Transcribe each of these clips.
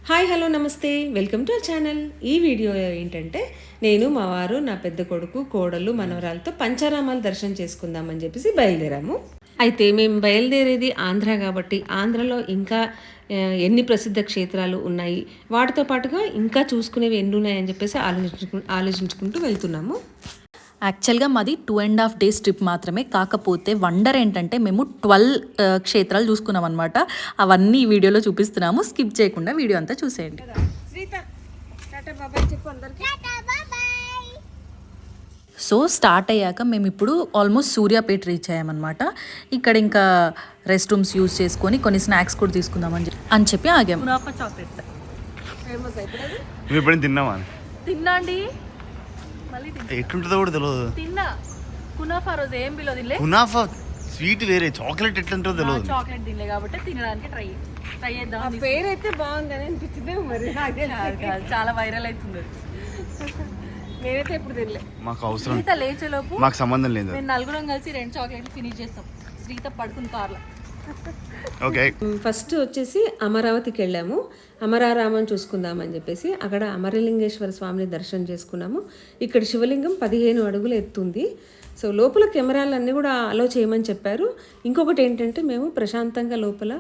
Hi hello నమస్తే, welcome to our channel. ఈ video ఏంటంటే నేను మా వారు నా పెద్ద కొడుకు కోడలు మనవరాలతో పంచారామాలు దర్శనం చేసుకుందామని చెప్పేసి బయలుదేరాము. అయితే మేము బయలుదేరేది ఆంధ్ర కాబట్టి ఆంధ్రలో ఇంకా ఎన్ని ప్రసిద్ధ క్షేత్రాలు ఉన్నాయి, వాటితో పాటుగా ఇంకా చూసుకునేవి ఎన్ని ఉన్నాయని చెప్పేసి ఆలోచించుకుంటూ వెళ్తున్నాము. యాక్చువల్గా మాది 2.5 days ట్రిప్ మాత్రమే. కాకపోతే వండర్ ఏంటంటే మేము 12 క్షేత్రాలు చూసుకున్నాం అనమాట. అవన్నీ ఈ వీడియోలో చూపిస్తున్నాము. స్కిప్ చేయకుండా వీడియో అంతా చూసేయండి. సో స్టార్ట్ అయ్యాక మేము ఇప్పుడు ఆల్మోస్ట్ సూర్యాపేట రీచ్ అయ్యామన్నమాట. ఇక్కడ ఇంకా రెస్ట్ రూమ్స్ యూజ్ చేసుకొని కొన్ని స్నాక్స్ కూడా తీసుకుందామని చెప్పి ఆగాము. చాక్లెట్ తిన్నా అండి, ఎట్లుంటుందో కూడా తెలియదు. తిన్నా కునాఫా రోజు ఏం బిలో తినలే. కునాఫా స్వీట్ వేరే, చాక్లెట్ ఎట్లుంటుందో తెలియదు. చాక్లెట్ తినలే కాబట్టి తినడానికి ట్రై చేద్దాం. పేరు అయితే బాగుందని అనిపించింది, మరి చాలా వైరల్ అవుతుంది. నేనైతే ఎప్పుడు తినలే. మాకు అవసరం లేచేలోపు మాకు సంబంధం లేదు. మేము నలుగురం కలిసి 2 చాక్లెట్లు ఫినిష్ చేస్తాం. శ్రీత పడుకుని కార్లో. ఓకే, ఫస్ట్ వచ్చేసి అమరావతికి వెళ్ళాము. అమరారామం చూసుకుందామని చెప్పేసి అక్కడ అమరలింగేశ్వర స్వామిని దర్శనం చేసుకున్నాము. ఇక్కడ శివలింగం 15 అడుగులు ఎత్తుంది. సో లోపల కెమెరాలన్నీ కూడా అలో చేయమని చెప్పారు. ఇంకొకటి ఏంటంటే మేము ప్రశాంతంగా లోపల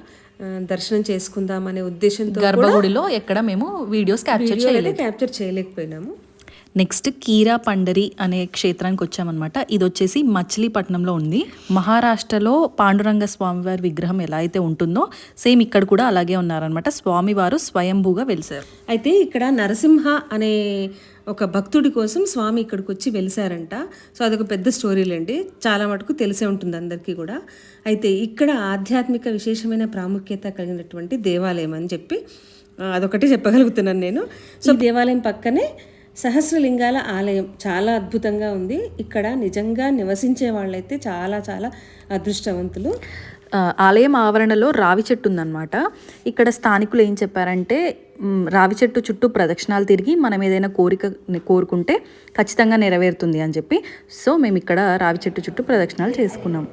దర్శనం చేసుకుందామనే ఉద్దేశంతో గర్భగుడిలో ఎక్కడ మేము వీడియోస్ క్యాప్చర్ చేయలేకపోయినాము. నెక్స్ట్ కీరా పండరి అనే క్షేత్రానికి వచ్చామన్నమాట. ఇది వచ్చేసి మచిలీపట్నంలో ఉంది. మహారాష్ట్రలో పాండురంగ స్వామివారి విగ్రహం ఎలా అయితే ఉంటుందో సేమ్ ఇక్కడ కూడా అలాగే ఉన్నారనమాట. స్వామివారు స్వయంభూగా వెలిసారు. అయితే ఇక్కడ నరసింహ అనే ఒక భక్తుడి కోసం స్వామి ఇక్కడికి వచ్చి వెలిసారంట. సో అదొక పెద్ద స్టోరీలండి, చాలా మటుకు తెలిసే ఉంటుంది అందరికీ కూడా. అయితే ఇక్కడ ఆధ్యాత్మిక విశేషమైన ప్రాముఖ్యత కలిగినటువంటి దేవాలయం అని చెప్పి అదొకటి చెప్పగలుగుతున్నాను నేను. సో దేవాలయం పక్కనే సహస్రలింగాల ఆలయం చాలా అద్భుతంగా ఉంది. ఇక్కడ నిజంగా నివసించే వాళ్ళైతే చాలా చాలా అదృష్టవంతులు. ఆలయం ఆవరణలో రావి చెట్టు ఉందన్నమాట. ఇక్కడ స్థానికులు ఏం చెప్పారంటే రావి చెట్టు చుట్టూ ప్రదక్షిణాలు తిరిగి మనం ఏదైనా కోరుకుంటే ఖచ్చితంగా నెరవేరుతుంది అని చెప్పి. సో మేము ఇక్కడ రావి చెట్టు చుట్టూ ప్రదక్షిణాలు చేసుకున్నాం.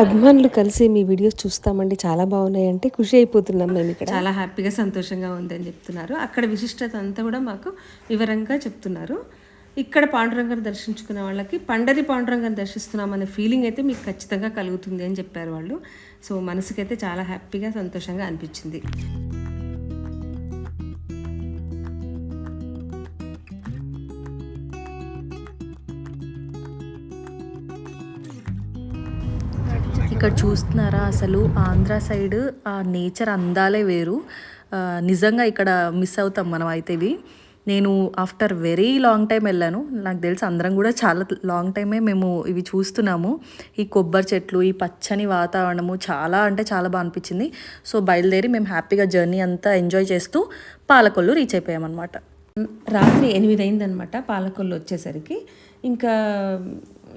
అభిమానులు కలిసి మీ వీడియోస్ చూస్తామండి, చాలా బాగున్నాయి అంటే ఖుషి అయిపోతున్నాం. మేము ఇక్కడ చాలా హ్యాపీగా సంతోషంగా ఉంది అని చెప్తున్నారు. అక్కడ విశిష్టత అంతా కూడా మాకు వివరంగా చెప్తున్నారు. ఇక్కడ పాండురంగాన్ని దర్శించుకునే వాళ్ళకి పండరి పాండురంగాన్ని దర్శిస్తున్నామనే ఫీలింగ్ అయితే మీకు ఖచ్చితంగా కలుగుతుంది అని చెప్పారు వాళ్ళు. సో మనసుకైతే చాలా హ్యాపీగా సంతోషంగా అనిపించింది. ఇక్కడ చూస్తున్నారా, అసలు ఆంధ్ర సైడ్ ఆ నేచర్ అందాలే వేరు. నిజంగా ఇక్కడ మిస్ అవుతాం మనం అయితే. ఇవి నేను ఆఫ్టర్ వెరీ లాంగ్ టైం వెళ్ళాను. నాకు తెలిసి అందరం కూడా చాలా లాంగ్ టైమే మేము ఇవి చూస్తున్నాము. ఈ కొబ్బరి చెట్లు, ఈ పచ్చని వాతావరణము చాలా అంటే చాలా బాగా అనిపించింది. సో బయలుదేరి మేము హ్యాపీగా జర్నీ అంతా ఎంజాయ్ చేస్తూ పాలకొల్లు రీచ్ అయిపోయామన్నమాట. రాత్రి 8 అయిందనమాట పాలకొల్లు వచ్చేసరికి. ఇంకా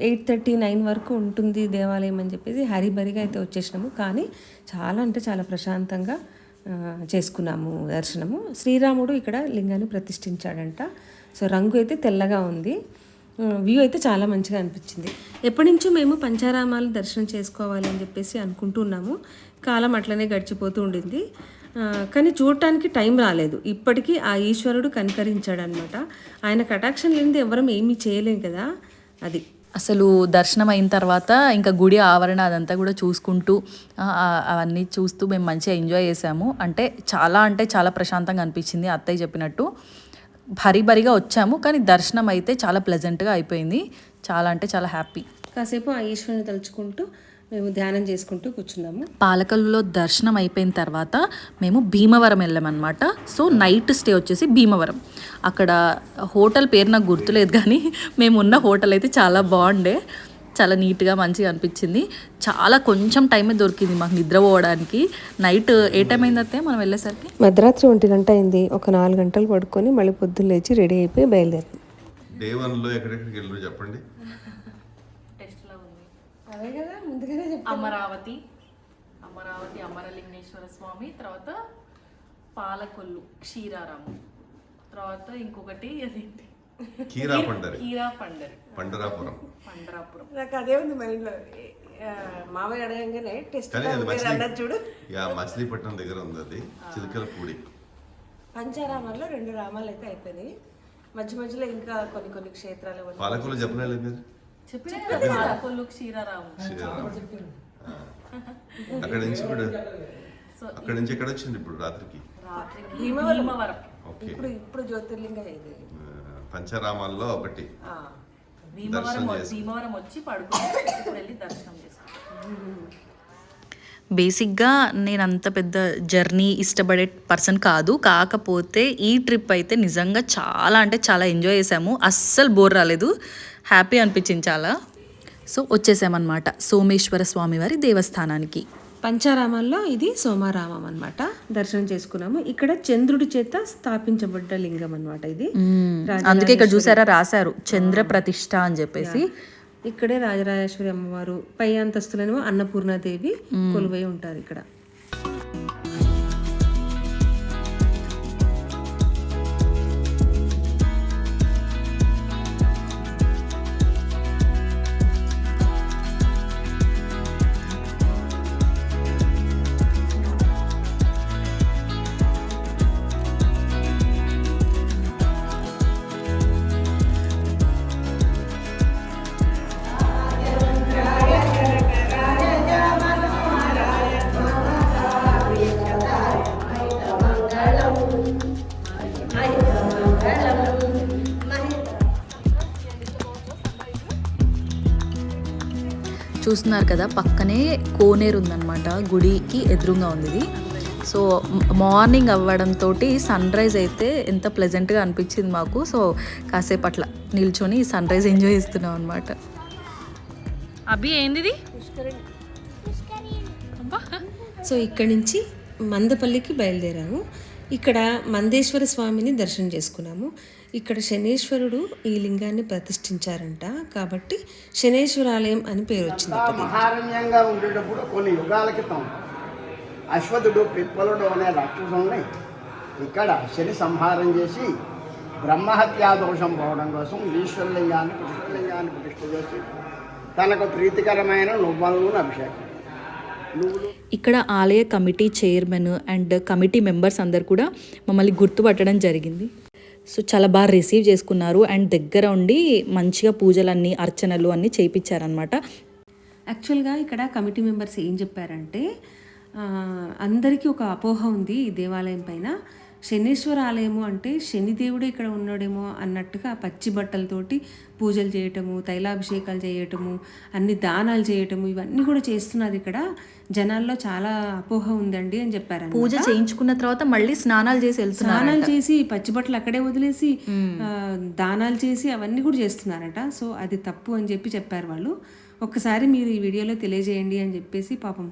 8:30, 9 వరకు ఉంటుంది దేవాలయం అని చెప్పేసి హరిబరిగా అయితే వచ్చేసినాము. కానీ చాలా అంటే చాలా ప్రశాంతంగా చేసుకున్నాము దర్శనము. శ్రీరాముడు ఇక్కడ లింగాన్ని ప్రతిష్ఠించాడంట. సో రంగు అయితే తెల్లగా ఉంది. వ్యూ అయితే చాలా మంచిగా అనిపించింది. ఎప్పటి నుంచో మేము పంచారామాలు దర్శనం చేసుకోవాలి అని చెప్పేసి అనుకుంటున్నాము. కాలం అట్లనే గడిచిపోతూ ఉండింది, కానీ చూడటానికి టైం రాలేదు. ఇప్పటికీ ఆ ఈశ్వరుడు కనికరించాడనమాట. ఆయన కటాక్షం లేనిది ఎవరం ఏమీ చేయలేం కదా. అది అసలు దర్శనం అయిన తర్వాత ఇంకా గుడి ఆవరణ అదంతా కూడా చూసుకుంటూ అవన్నీ చూస్తూ మేము మంచిగా ఎంజాయ్ చేసాము. అంటే చాలా ప్రశాంతంగా అనిపించింది. అత్తయ్య చెప్పినట్టు భరిగా వచ్చాము, కానీ దర్శనం అయితే చాలా ప్లెజెంట్గా అయిపోయింది. చాలా అంటే చాలా హ్యాపీ. కాసేపు ఆ ఈశ్వరుని తలుచుకుంటూ మేము ధ్యానం చేసుకుంటూ కూర్చున్నాము. పాలకొల్లులో దర్శనం అయిపోయిన తర్వాత మేము భీమవరం వెళ్ళామన్నమాట. సో నైట్ స్టే వచ్చేసి భీమవరం. అక్కడ హోటల్ పేరు నాకు గుర్తులేదు, కానీ మేము ఉన్న హోటల్ అయితే చాలా బాగుండే, చాలా నీట్గా మంచిగా అనిపించింది. చాలా కొంచెం టైమే దొరికింది మాకు నిద్రపోవడానికి. నైట్ ఏ టైం అయింది అయితే మనం వెళ్ళేసరికి మధ్యరాత్రి 1 గంట అయింది. ఒక 4 గంటలు పడుకొని మళ్ళీ పొద్దున్న లేచి రెడీ అయిపోయి బయలుదేరాం. డే 1లో ఎక్కడెక్కడికి వెళ్ళరు చెప్పండి. అదే కదా ముందుగానే అమరావతి, అమరలింగేశ్వర స్వామి, తర్వాత పాలకొల్లు క్షీరారాము, తర్వాత ఇంకొకటి అదేంటి కీరా పండరి, కీరా పండరి, పండరాపురం. పండరాపురం. నాకు అదే ఉంది మైండ్లో. మామయ్య అడగంగానే టెస్ట్ కానీ అది అన్నది చూడు. మచిలీపట్నం దగ్గర ఉంది, అది చిలకలపూడి. పంచారామాల్లో 2 రామాలు అయితే అయిపోయినాయి. మధ్య మధ్యలో ఇంకా కొన్ని క్షేత్రాలు ఉన్నాయి. పాలకులు చెప్పలేదు మీరు? పాలకొల్లు, క్షీరారాము. అక్కడ నుంచి ఇప్పుడు అక్కడ నుంచి ఎక్కడ వచ్చింది ఇప్పుడు రాత్రికి? భీమవరం. ఓకే. ఇప్పుడు జ్యోతిర్లింగ ఇది పంచరామాల్లో ఒకటి. భీమవరం వచ్చి పడుకుని ఇప్పుడు వెళ్ళి దర్శనం చేసుకుంటాం. బేసిక్గా నేను అంత పెద్ద జర్నీ ఇష్టపడే పర్సన్ కాదు, కాకపోతే ఈ ట్రిప్ అయితే నిజంగా చాలా అంటే చాలా ఎంజాయ్ చేసాము. అస్సలు బోర్ రాలేదు, హ్యాపీ అనిపించింది చాలా. సో వచ్చేసామన్నమాట సోమేశ్వర స్వామివారి దేవస్థానానికి. పంచారామాల్లో ఇది సోమారామం అన్నమాట. దర్శనం చేసుకున్నాము. ఇక్కడ చంద్రుడి చేత స్థాపించబడ్డ లింగం అన్నమాట ఇది. అందుకే ఇక్కడ చూసారా రాశారు చంద్ర ప్రతిష్ఠ అని చెప్పేసి. ఇక్కడే రాజరాజేశ్వరి అమ్మవారు, పై అంతస్తులనేమో అన్నపూర్ణాదేవి కొలువై ఉంటారు ఇక్కడ. చూస్తున్నారు కదా పక్కనే కోనేరు ఉందన్నమాట, గుడికి ఎదురుగా ఉంది ఇది. సో మార్నింగ్ అవ్వడంతో సన్ రైజ్ అయితే ఎంత ప్లెజెంట్గా అనిపించింది మాకు. సో కాసేపు అట్లా నిల్చొని సన్ రైజ్ ఎంజాయ్ చేస్తున్నాం అనమాట. అభి ఏంది? సో ఇక్కడి నుంచి మందపల్లికి బయలుదేరాము. ఇక్కడ మందేశ్వర స్వామిని దర్శనం చేసుకున్నాము. ఇక్కడ శనేశ్వరుడు ఈ లింగాన్ని ప్రతిష్ఠించారంట, కాబట్టి శనేశ్వరాలయం అని పేరు వచ్చింది. మహారణ్యంగా ఉండేటప్పుడు కొన్ని యుగాల క్రితం అశ్వతుడు పిప్పలుడు అనే రాక్షసుల్ని ఇక్కడ శని సంహారం చేసి బ్రహ్మహత్యా దోషం పోవడం కోసం ఈశ్వరలింగాన్ని ప్రతిష్ఠ చేసి తనకు ప్రీతికరమైన నువ్వులను అభిషేకం. ఇక్కడ ఆలయ committee chairman and committee members అందరు కూడా మమ్మల్ని గుర్తుపట్టడం జరిగింది. సో చాలా బాగా రిసీవ్ చేసుకున్నారు అండ్ దగ్గర ఉండి మంచిగా పూజలన్నీ అర్చనలు అన్నీ చేయించారనమాట. యాక్చువల్గా ఇక్కడ కమిటీ మెంబర్స్ ఏం చెప్పారంటే, అందరికీ ఒక అపోహ ఉంది ఈ దేవాలయం పైన. శనీశ్వర ఆలయము అంటే శనిదేవుడే ఇక్కడ ఉన్నాడేమో అన్నట్టుగా పచ్చి బట్టలతోటి పూజలు చేయటము, తైలాభిషేకాలు చేయటము, అన్ని దానాలు చేయటము, ఇవన్నీ కూడా చేస్తున్నారు ఇక్కడ. జనాల్లో చాలా అపోహ ఉందండి అని చెప్పారు. పూజ చేయించుకున్న తర్వాత మళ్ళీ స్నానాలు చేసి స్నానాలు చేసి పచ్చి బట్టలు అక్కడే వదిలేసి దానాలు చేసి అవన్నీ కూడా చేస్తున్నారట. సో అది తప్పు అని చెప్పారు వాళ్ళు. ఒక్కసారి మీరు ఈ వీడియోలో తెలియజేయండి అని చెప్పేసి పాపం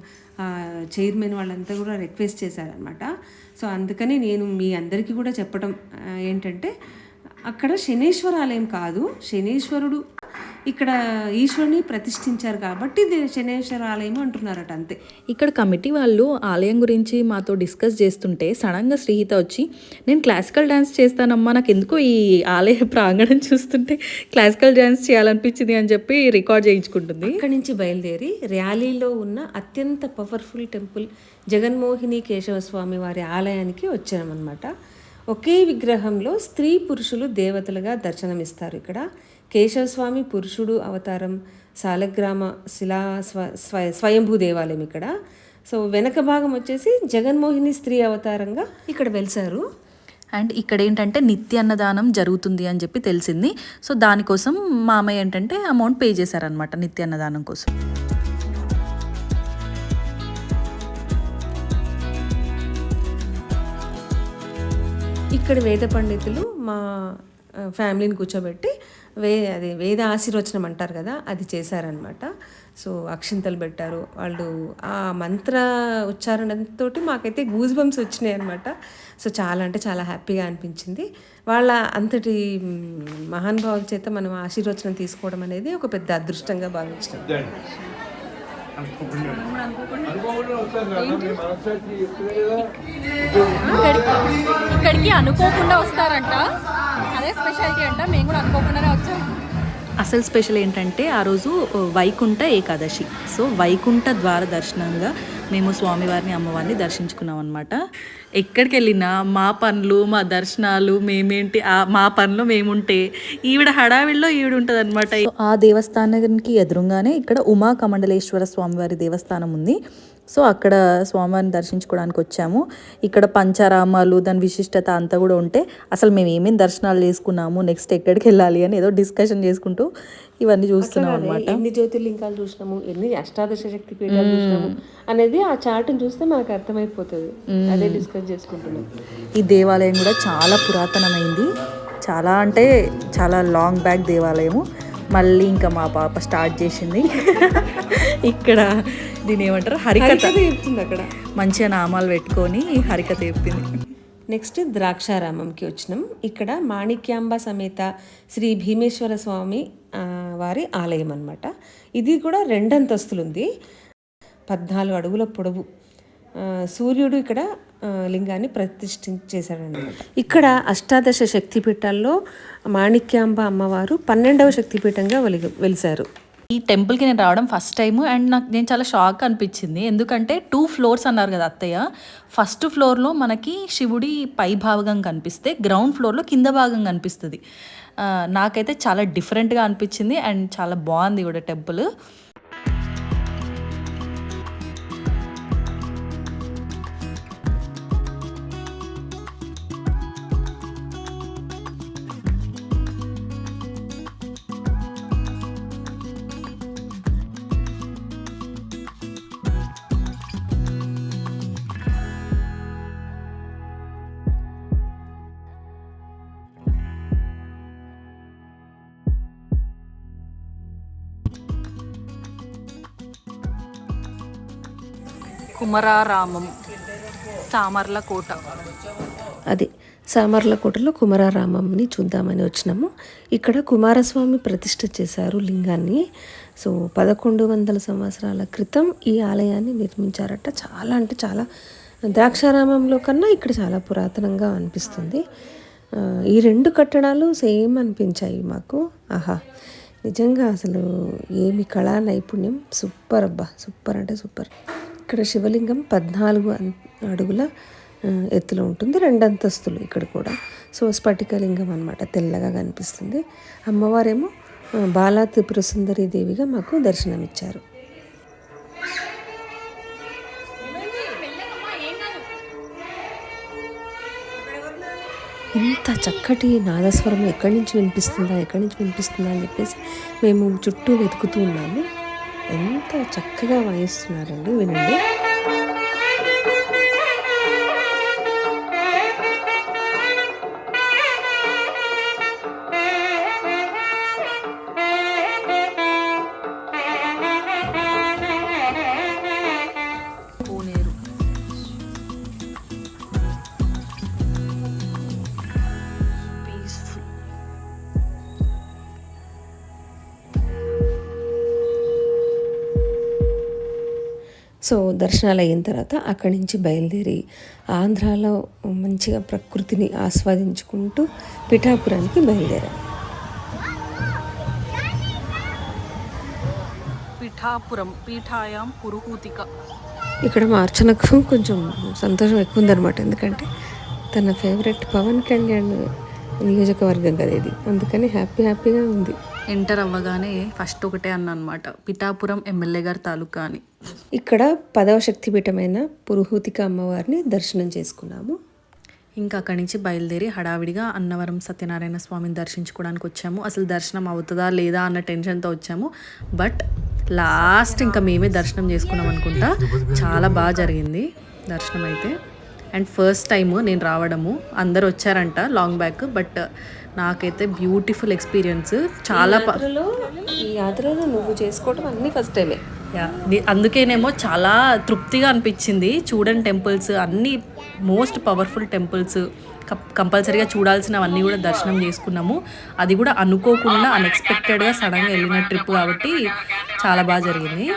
చైర్మన్ వాళ్ళంతా కూడా రిక్వెస్ట్ చేశారనమాట. సో అందుకని నేను మీ అందరికీ కూడా చెప్పడం ఏంటంటే, అక్కడ శనేశ్వర ఆలయం కాదు, శనేశ్వరుడు ఇక్కడ ఈశ్వరుని ప్రతిష్ఠించారు కాబట్టి శనేశ్వర ఆలయం అంటున్నారట, అంతే. ఇక్కడ కమిటీ వాళ్ళు ఆలయం గురించి మాతో డిస్కస్ చేస్తుంటే సడన్గా శ్రీహిత వచ్చి, నేను క్లాసికల్ డ్యాన్స్ చేస్తానమ్మా, నాకు ఎందుకో ఈ ఆలయ ప్రాంగణం చూస్తుంటే క్లాసికల్ డ్యాన్స్ చేయాలనిపించింది అని చెప్పి రికార్డ్ చేయించుకుంటుంది. ఇక్కడి నుంచి బయలుదేరి ర్యాలీలో ఉన్న అత్యంత పవర్ఫుల్ టెంపుల్ జగన్మోహిని కేశవస్వామి వారి ఆలయానికి వచ్చామన్నమాట. ఒకే విగ్రహంలో స్త్రీ పురుషులు దేవతలుగా దర్శనమిస్తారు. ఇక్కడ కేశవస్వామి పురుషుడు అవతారం, సాలగ్రామ శిలా స్వయంభూ దేవాలయం ఇక్కడ. సో వెనక భాగం వచ్చేసి జగన్మోహిని స్త్రీ అవతారంగా ఇక్కడ వెలిసారు. అండ్ ఇక్కడ ఏంటంటే నిత్య అన్నదానం జరుగుతుంది అని చెప్పి తెలిసింది. సో దానికోసం మామయ్య ఏంటంటే అమౌంట్ పే చేశారనమాట నిత్య అన్నదానం కోసం. ఇక్కడ వేద పండితులు మా ఫ్యామిలీని కూర్చోబెట్టి వేద ఆశీర్వచనం అంటారు కదా, అది చేశారనమాట. సో అక్షింతలు పెట్టారు వాళ్ళు. ఆ మంత్ర ఉచ్చారణతో మాకైతే గూజ్ బంప్స్ వచ్చినాయి అనమాట. సో చాలా అంటే చాలా హ్యాపీగా అనిపించింది. వాళ్ళ అంతటి మహానుభావుల చేత మనం ఆశీర్వచనం తీసుకోవడం అనేది ఒక పెద్ద అదృష్టంగా భావించాం. ఇక్కడికి అనుకోకుండా వస్తారంట, అదే స్పెషాలిటీ అంట. మేము కూడా అనుకోకుండానే వచ్చాం. అసలు స్పెషల్ ఏంటంటే ఆ రోజు వైకుంఠ ఏకాదశి. సో వైకుంఠ ద్వార దర్శనంగా మేము స్వామివారిని అమ్మవారిని దర్శించుకున్నాం అనమాట. ఎక్కడికి వెళ్ళినా మా పనులు మా దర్శనాలు మేమేంటి మా పనులు మేముంటే ఈవిడ హడావిడిలో ఈవిడ ఉంటుంది అనమాట. ఆ దేవస్థానానికి ఎదురుగానే ఇక్కడ ఉమా కమండలేశ్వర స్వామివారి దేవస్థానం ఉంది. సో అక్కడ స్వామివారిని దర్శించుకోవడానికి వచ్చాము. ఇక్కడ పంచారామాలు దాని విశిష్టత అంతా కూడా ఉంటే అసలు మేము ఏమేమి దర్శనాలు చేసుకున్నాము, నెక్స్ట్ ఎక్కడికి వెళ్ళాలి అని ఏదో డిస్కషన్ చేసుకుంటూ ఇవన్నీ చూస్తున్నాం అనమాట. ఎన్ని జ్యోతిర్లింగాలు చూసినాము, ఎన్ని అష్టాదశ శక్తి పీఠాలు చూసినాము అనేది ఆ చార్ట్ని చూస్తే మనకు అర్థమైపోతుంది. అదే డిస్కస్ చేసుకుంటున్నాం. ఈ దేవాలయం కూడా చాలా పురాతనమైంది. చాలా అంటే చాలా లాంగ్ బ్యాక్ దేవాలయము. మళ్ళీ ఇంకా మా పాప స్టార్ట్ చేసింది ఇక్కడ దీని ఏమంటారు హరికథ చెప్తుంది. అక్కడ మంచిగా నామాలు పెట్టుకొని హరికథ చెప్పింది. నెక్స్ట్ ద్రాక్షారామంకి వచ్చినాం. ఇక్కడ మాణిక్యాంబ సమేత శ్రీ భీమేశ్వర స్వామి వారి ఆలయం అన్నమాట. ఇది కూడా 2 అంతస్తులు ఉంది. 14 అడుగుల పొడవు. సూర్యుడు ఇక్కడ లింగాన్ని ప్రతిష్ఠించేశాడనమాట. ఇక్కడ అష్టాదశ శక్తిపీఠాల్లో మాణిక్యాంబ అమ్మవారు 12వ శక్తిపీఠంగా వెలిశారు. ఈ టెంపుల్కి నేను రావడం ఫస్ట్ టైము అండ్ నేను చాలా షాక్ అనిపించింది. ఎందుకంటే 2 ఫ్లోర్స్ అన్నారు కదా అత్తయ్య. ఫస్ట్ ఫ్లోర్లో మనకి శివుడి పై భాగం కనిపిస్తే గ్రౌండ్ ఫ్లోర్లో కింద భాగం కనిపిస్తుంది. నాకైతే చాలా డిఫరెంట్గా అనిపించింది అండ్ చాలా బాగుంది కూడా టెంపుల్. కుమరారామం సామర్లకోట, అది సామర్లకోటలో కుమారారామంని చూద్దామని వచ్చినాము. ఇక్కడ కుమారస్వామి ప్రతిష్ఠ చేశారు లింగాన్ని. సో 1100 సంవత్సరాల క్రితం ఈ ఆలయాన్ని నిర్మించారట. చాలా అంటే చాలా ద్రాక్షారామంలో కన్నా ఇక్కడ చాలా పురాతనంగా అనిపిస్తుంది. ఈ 2 కట్టడాలు సేమ్ అనిపించాయి మాకు. ఆహా, నిజంగా అసలు ఏమి కళా నైపుణ్యం. సూపర్ అబ్బా, సూపర్ అంటే సూపర్. ఇక్కడ శివలింగం 14 అడుగుల ఎత్తులో ఉంటుంది. 2 అంతస్తులు ఇక్కడ కూడా. సో స్ఫటికలింగం అనమాట, తెల్లగా కనిపిస్తుంది. అమ్మవారేమో బాలా త్రిపుర సుందరి దేవిగా మాకు దర్శనమిచ్చారు. ఇంత చక్కటి నాదస్వరం ఎక్కడి నుంచి వినిపిస్తుందా అని చెప్పేసి మేము చుట్టూ వెతుకుతూ ఉన్నాము. ఎంత చక్కగా వాయిస్తున్నారండి, వినండి. సో దర్శనాలు అయిన తర్వాత అక్కడి నుంచి బయలుదేరి ఆంధ్రాలో మంచిగా ప్రకృతిని ఆస్వాదించుకుంటూ పిఠాపురానికి బయలుదేరాం. పిఠాపురం పీఠాయాం పురుహూతిక. ఇక్కడ మా అర్చనకు కొంచెం సంతోషం ఎక్కువ ఉందన్నమాట. ఎందుకంటే తన ఫేవరెట్ పవన్ కళ్యాణ్ నియోజకవర్గం కదా ఇది, అందుకని హ్యాపీగా ఉంది. ఎంటర్ అవ్వగానే ఫస్ట్ ఒకటే అన్నమాట, పిఠాపురం ఎమ్మెల్యే గారి తాలూకా అని. ఇక్కడ 10వ శక్తిపీఠమైన పురుహూతిక అమ్మవారిని దర్శనం చేసుకున్నాము. ఇంకా అక్కడి నుంచి బయలుదేరి హడావిడిగా అన్నవరం సత్యనారాయణ స్వామిని దర్శించుకోవడానికి వచ్చాము. అసలు దర్శనం అవుతుందా లేదా అన్న టెన్షన్తో వచ్చాము. బట్ లాస్ట్ ఇంకా మేమే దర్శనం చేసుకున్నాం అనుకుంటా. చాలా బాగా జరిగింది దర్శనం అయితే. అండ్ ఫస్ట్ టైం నేను రావడము, అందరు వచ్చారంట లాంగ్ బ్యాక్, బట్ నాకైతే బ్యూటిఫుల్ ఎక్స్పీరియన్స్. చాలా ఈ యాత్రలో నువ్వు చేసుకోవడం అన్నీ ఫస్ట్ టైమే. అందుకేనేమో చాలా తృప్తిగా అనిపించింది. చూడండి టెంపుల్స్ అన్నీ మోస్ట్ పవర్ఫుల్ టెంపుల్స్, కంపల్సరీగా చూడాల్సినవన్నీ కూడా దర్శనం చేసుకున్నాము. అది కూడా అనుకోకుండా అన్ఎక్స్పెక్టెడ్గా సడన్గా వెళ్ళిన ట్రిప్ కాబట్టి చాలా బాగా జరిగింది.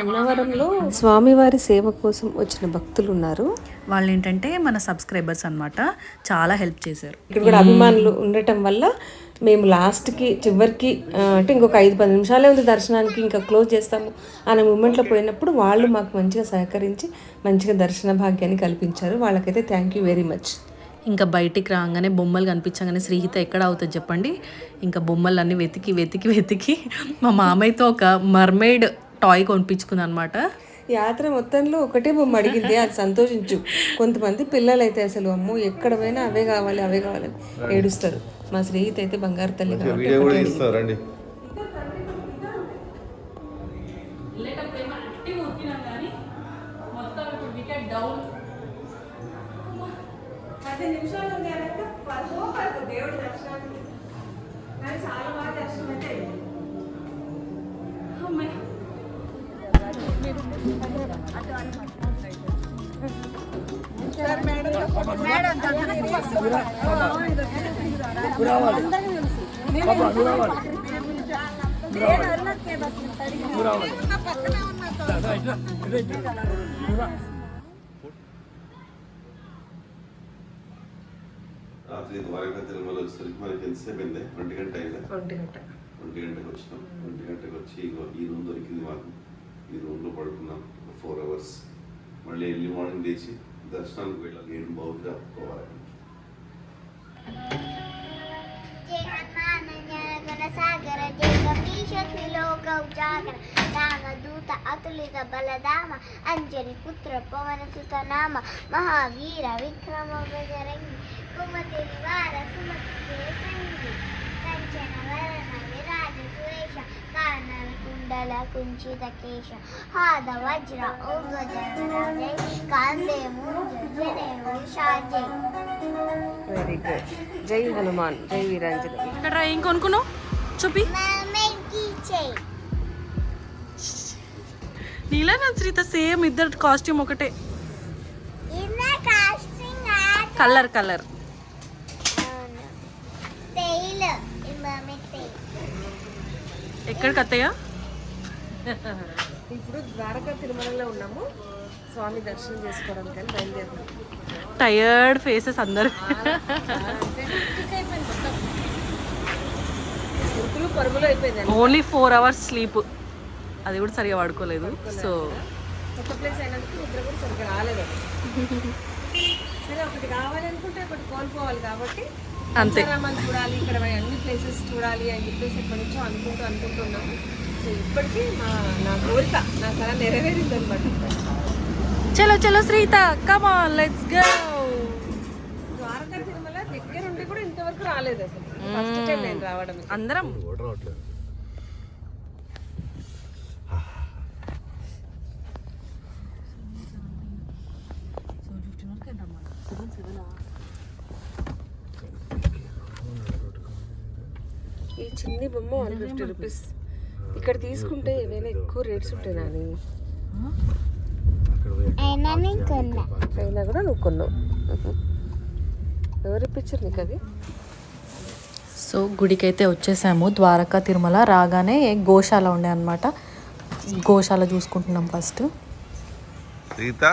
అన్నవరంలో స్వామివారి సేవ కోసం వచ్చిన భక్తులు ఉన్నారు. వాళ్ళు ఏంటంటే మన సబ్స్క్రైబర్స్ అన్నమాట. చాలా హెల్ప్ చేశారు. ఇక్కడ కూడా అభిమానులు ఉండటం వల్ల మేము లాస్ట్కి చివరికి అంటే ఇంకొక 5-10 నిమిషాలే ఉంది దర్శనానికి, ఇంకా క్లోజ్ చేస్తాము అనే మూమెంట్లో పోయినప్పుడు వాళ్ళు మాకు మంచిగా సహకరించి మంచిగా దర్శన భాగ్యాన్ని కల్పించారు. వాళ్ళకైతే థ్యాంక్ యూ వెరీ మచ్. ఇంకా బయటికి రాగానే బొమ్మలు కనిపించగానే శ్రీహిత ఎక్కడ అవుతుంది చెప్పండి. ఇంకా బొమ్మలు అన్నీ వెతికి వెతికి వెతికి మా మామయ్యతో ఒక మర్మైడ్ టాయ్ కొనిపించుకుంది అనమాట. యాత్ర మొత్తంలో ఒకటే బొమ్మ అడిగింది, అది సంతోషించు. కొంతమంది పిల్లలు అయితే అసలు అమ్మో ఎక్కడ పోయినా అవే కావాలి అవే కావాలని ఏడుస్తారు. మా స్నేహిత అయితే బంగారు తల్లి కాబట్టి వీడియో కూడా ఇస్తారండి. రాత్రి ద్వారకా తిరుమల వచ్చేసరికి మనకి ఎంతసేపు అయింది? 1 గంట అయిందా? 1 గంట. 1 గంటకు వచ్చినాం. 1 గంటకు వచ్చి ఈ రూమ్ దొరికింది మాకు. ఈ రూమ్లో పడుకున్నాం 4 అవర్స్. మళ్ళీ ఎర్లీ మార్నింగ్ లేచి దర్శనానికి వెళ్ళాలి. ఏం బాగుంది అప్పుకోవాలి. సాగర జగదీశ త్రిలోక ఉజాగర నాగదూత అతులిత బలధామ అంజలి పుత్ర పవన సుత నామ మహావీర విక్రమ బజరంగి కుమతి నివార సుమతి సంగి కంచన వరణ విరాజ సురేష కానవ కుండల కుంచిత కేశ హాద వజ్ర ఓగజయ కాందే మూజ జనే షాజై. Very good. జై హనుమాన్, జై వీరాంజనేయ. ఇక్కడ ఏం కొనుక్కున్నావు చూపి. నీలా నా శ్రీత సేమ్, ఇద్దరు కాస్ట్యూమ్ ఒకటే కలర్ కలర్. ఎక్కడికి అత్తయ్యా? ఇప్పుడు ద్వారకా తిరుమలలో ఉన్నాము. స్వామి దర్శనం చేసుకోవడానికి బయలుదేరుతాం. టయర్డ్ ఫేసెస్ అందరు. పరుగులు అయిపోయింది. ఓన్లీ 4 అవర్స్ స్లీప్, అది కూడా సరిగా పడుకోలేదు. సో కొత్త ప్లేస్ అయినందుకు నిద్ర కూడా సరిగ్గా రాలేదు. సరే ఒకటి కావాలనుకుంటే ఒకటి కోల్పోవాలి కాబట్టి అంతే. రామాన్ని చూడాలి, ఇక్కడ అన్ని ప్లేసెస్ చూడాలి అని చెప్పేసి ఎప్పటి నుంచో అనుకుంటున్నాము. సో ఇప్పటికీ నా కోరిక, నా కళ నెరవేరింది అనమాట. చలో చలో Sritha, come on let's go. Dwaraka Tirumala దగ్గర ఉండి కూడా ఇంతవరకు రాలేదు అసలు. ఫస్ట్ టైం నేను రావడం. అందరం ఈ చిన్ని బొమ్మ 150 రూపీస్. ఇక్కడ తీసుకుంటే ఏమైనా ఎక్కువ రేట్స్ ఉంటాయి నాని. అయినా కూడా నువ్వు కొన్నావు. ఎవరు ఇప్పించారు నీకు అది? సో గుడికైతే వచ్చేసాము. ద్వారకా తిరుమల రాగానే గోశాల ఉండే అనమాట. గోశాల చూసుకుంటున్నాం ఫస్ట్. సీత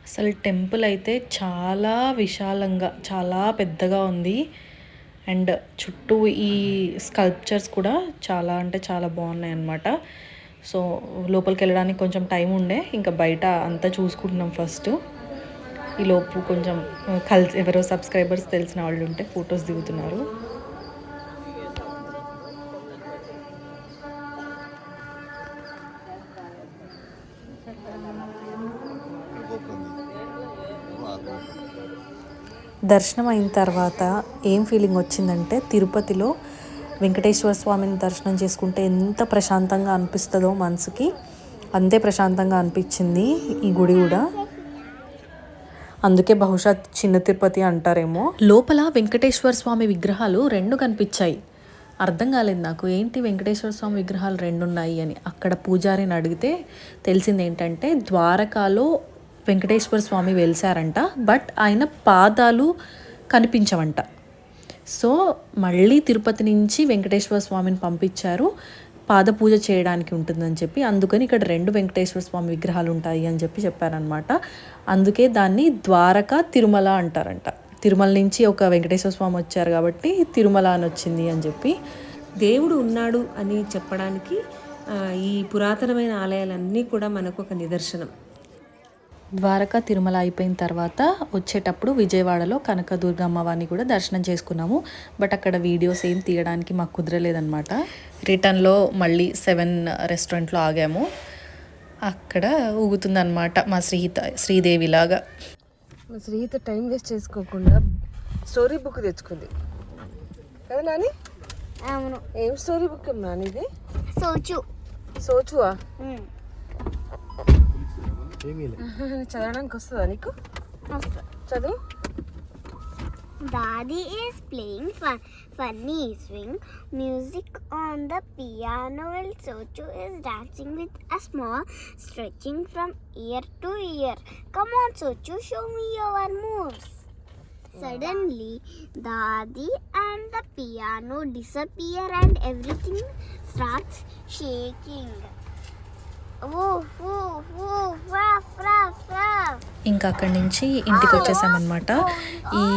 అసలు టెంపుల్ అయితే చాలా విశాలంగా, చాలా పెద్దగా ఉంది. అండ్ చుట్టూ ఈ స్కల్ప్చర్స్ కూడా చాలా అంటే చాలా బాగున్నాయి అన్నమాట. సో లోపలికి వెళ్ళడానికి కొంచెం టైం ఉండే, ఇంకా బయట అంతా చూసుకుంటున్నాం ఫస్ట్. ఈలోపు కొంచెం ఎవరో సబ్స్క్రైబర్స్ తెలిసిన వాళ్ళు ఉంటే ఫొటోస్ దిగుతున్నారు. దర్శనం అయిన తర్వాత ఏం ఫీలింగ్ వచ్చిందంటే, తిరుపతిలో వెంకటేశ్వర స్వామిని దర్శనం చేసుకుంటే ఎంత ప్రశాంతంగా అనిపిస్తుందో మనసుకి, అంతే ప్రశాంతంగా అనిపించింది ఈ గుడి కూడా. అందుకే బహుశా చిన్న తిరుపతి అంటారేమో. లోపల వెంకటేశ్వర స్వామి విగ్రహాలు 2 కనిపించాయి. అర్థం కాలేదు నాకు, ఏంటి వెంకటేశ్వర స్వామి విగ్రహాలు 2 ఉన్నాయి అని. అక్కడ పూజారిని అడిగితే తెలిసింది ఏంటంటే ద్వారకాలో వెంకటేశ్వర స్వామి వెలిసారంట, బట్ ఆయన పాదాలు కనిపించవంట. సో మళ్ళీ తిరుపతి నుంచి వెంకటేశ్వర స్వామిని పంపించారు, పాద పూజ చేయడానికి ఉంటుందని చెప్పి. అందుకని ఇక్కడ 2 వెంకటేశ్వర స్వామి విగ్రహాలు ఉంటాయి అని చెప్పారనమాట. అందుకే దాన్ని ద్వారకా తిరుమల అంటారంట. తిరుమల నుంచి ఒక వెంకటేశ్వర స్వామి వచ్చారు కాబట్టి తిరుమల అని వచ్చింది అని చెప్పి. దేవుడు ఉన్నాడు అని చెప్పడానికి ఈ పురాతనమైన ఆలయాలన్నీ కూడా మనకు ఒక నిదర్శనం. ద్వారకా తిరుమల అయిపోయిన తర్వాత వచ్చేటప్పుడు విజయవాడలో కనకదుర్గ అమ్మవారిని కూడా దర్శనం చేసుకున్నాము. బట్ అక్కడ వీడియోస్ ఏం తీయడానికి మాకు కుదరలేదన్నమాట. రిటర్న్లో మళ్ళీ 7 రెస్టారెంట్లో ఆగాము. అక్కడ ఊగుతుందన్నమాట మా శ్రీదేవిలాగా. మా శ్రీత టైం వేస్ట్ చేసుకోకుండా స్టోరీ బుక్ తెచ్చుకుంది కదా నాని? అవును. ఏం స్టోరీ బుక్ నాని ఇది? సోచు. సోచువా? చదవడానికి వస్తుందా నీకు? చదువు. Daddy is playing funny swing music on the piano while Sochu is dancing with a small stretching from ear to ear. Come on Sochu, show me your moves. Suddenly, Daddy and the piano disappear and everything starts shaking. ఇంకా అక్కడి నుంచి ఇంటికి వచ్చేసామన్నమాట. ఈ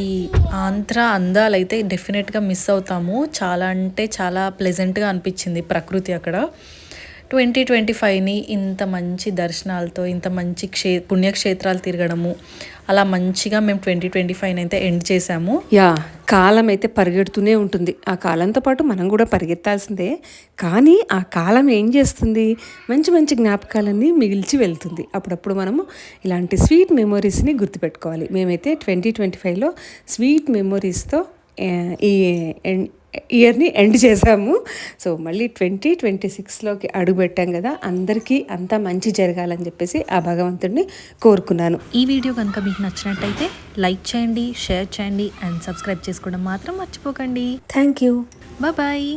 ఆంధ్ర అందాలైతే డెఫినెట్గా miss అవుతాము. చాలా అంటే చాలా ప్లెజెంట్గా అనిపించింది ప్రకృతి అక్కడ. 2025ని ఇంత మంచి దర్శనాలతో, ఇంత మంచి పుణ్యక్షేత్రాలు తిరగడము, అలా మంచిగా మేము 2025 అయితే ఎండ్ చేసాము. కాలం అయితే పరిగెడుతూనే ఉంటుంది. ఆ కాలంతో పాటు మనం కూడా పరిగెత్తాల్సిందే. కానీ ఆ కాలం ఏం చేస్తుంది, మంచి మంచి జ్ఞాపకాలన్నీ మిగిల్చి వెళ్తుంది. అప్పుడప్పుడు మనము ఇలాంటి స్వీట్ మెమొరీస్ని గుర్తుపెట్టుకోవాలి. మేమైతే 2025లో స్వీట్ మెమొరీస్తో ఈ ఇయర్ని ఎండ్ చేసాము. సో మళ్ళీ 2026లోకి అడుగుపెట్టాం కదా, అందరికీ అంతా మంచి జరగాలని చెప్పేసి ఆ భగవంతుడిని కోరుకున్నాను. ఈ వీడియో కనుక మీకు నచ్చినట్టయితే లైక్ చేయండి, షేర్ చేయండి అండ్ సబ్స్క్రైబ్ చేసుకోవడం మాత్రం మర్చిపోకండి. Thank you. బాయ్.